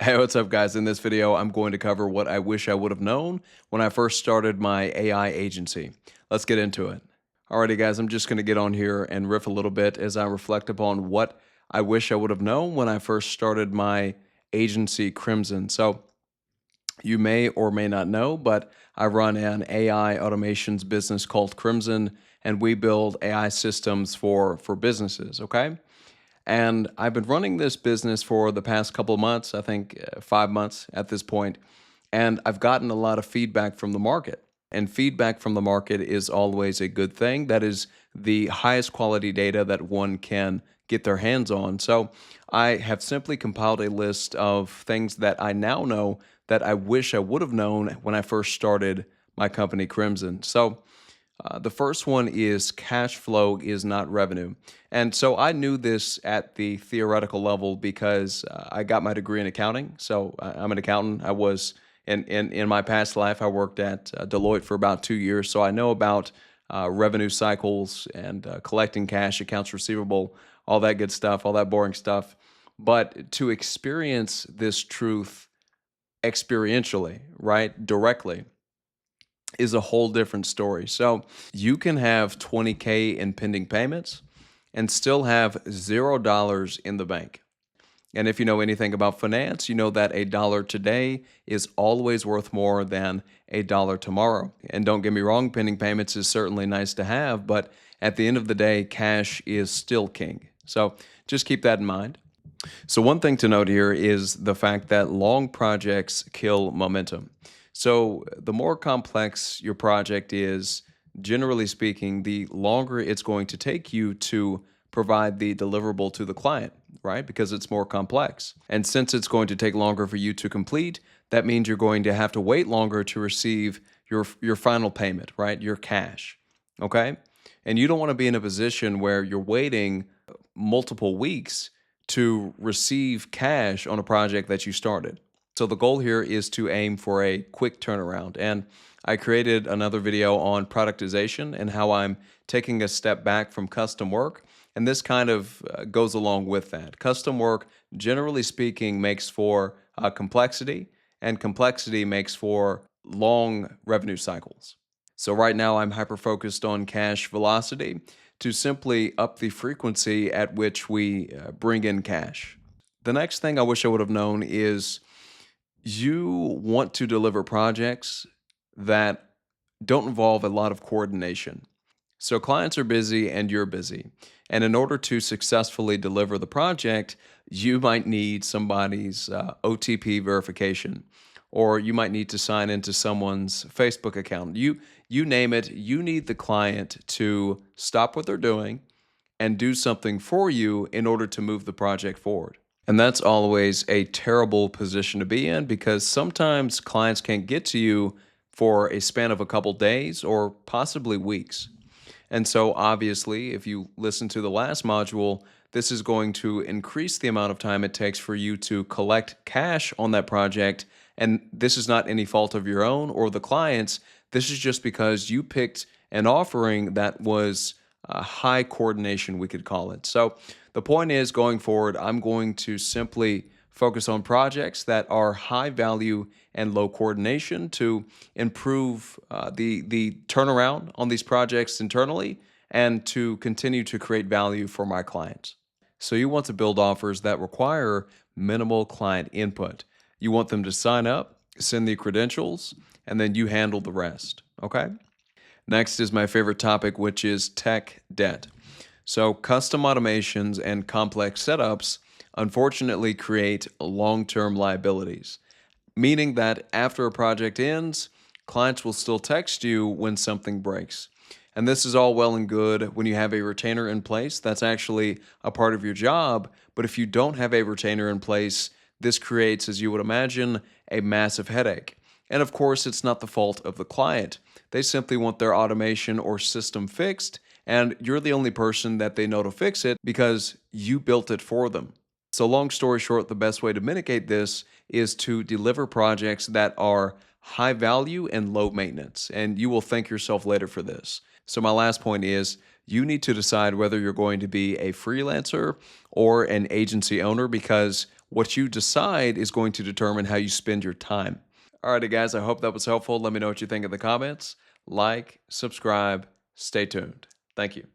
Hey, what's up, guys? In this video, I'm going to cover what I wish I would have known when I first started my AI agency. Let's get into it. Alrighty, guys, I'm just going to get on here and riff a little bit as I reflect upon what I wish I would have known when I first started my agency, Crimson. So, you may or may not know, but I run an AI automations business called Crimson, and we build AI systems for businesses, okay? And I've been running this business for the past couple of months, I think 5 months at this point, and I've gotten a lot of feedback from the market. And feedback from the market is always a good thing. That is the highest quality data that one can get their hands on. So I have simply compiled a list of things that I now know that I wish I would have known when I first started my company, Crimson. So the first one is cash flow is not revenue. And so I knew this at the theoretical level because I got my degree in accounting. So I'm an accountant. I was in my past life, I worked at Deloitte for about 2 years. So I know about revenue cycles and collecting cash, accounts receivable, all that good stuff, all that boring stuff. But to experience this truth experientially, right, directly, is a whole different story. So you can have 20K in pending payments and still have $0 in the bank. And if you know anything about finance, you know that a dollar today is always worth more than a dollar tomorrow. And don't get me wrong, pending payments is certainly nice to have, but at the end of the day, cash is still king. So just keep that in mind. So one thing to note here is the fact that long projects kill momentum. So the more complex your project is, generally speaking, the longer it's going to take you to provide the deliverable to the client, right? Because it's more complex. And since it's going to take longer for you to complete, that means you're going to have to wait longer to receive your final payment, right? Your cash. Okay? And you don't want to be in a position where you're waiting multiple weeks to receive cash on a project that you started. So the goal here is to aim for a quick turnaround. And I created another video on productization and how I'm taking a step back from custom work. And this kind of goes along with that. Custom work, generally speaking, makes for complexity, and complexity makes for long revenue cycles. So right now I'm hyper focused on cash velocity to simply up the frequency at which we bring in cash. The next thing I wish I would have known is you want to deliver projects that don't involve a lot of coordination. So clients are busy and you're busy. And in order to successfully deliver the project, you might need somebody's OTP verification, or you might need to sign into someone's Facebook account. You name it, you need the client to stop what they're doing and do something for you in order to move the project forward. And that's always a terrible position to be in because sometimes clients can't get to you for a span of a couple days or possibly weeks. And so obviously, if you listen to the last module, this is going to increase the amount of time it takes for you to collect cash on that project. And this is not any fault of your own or the client's. This is just because you picked an offering that was high coordination, we could call it. So the point is, going forward, I'm going to simply focus on projects that are high value and low coordination to improve the turnaround on these projects internally and to continue to create value for my clients. So you want to build offers that require minimal client input. You want them to sign up, send the credentials, and then you handle the rest, okay? Next is my favorite topic, which is tech debt. So custom automations and complex setups unfortunately create long-term liabilities, meaning that after a project ends, clients will still text you when something breaks. And this is all well and good when you have a retainer in place. That's actually a part of your job. But if you don't have a retainer in place, this creates, as you would imagine, a massive headache. And of course, it's not the fault of the client. They simply want their automation or system fixed, and you're the only person that they know to fix it because you built it for them. So long story short, the best way to mitigate this is to deliver projects that are high value and low maintenance, and you will thank yourself later for this. So my last point is you need to decide whether you're going to be a freelancer or an agency owner, because What you decide is going to determine how you spend your time. Alrighty, guys, I hope that was helpful. Let me know what you think in the comments. Like, subscribe, stay tuned. Thank you.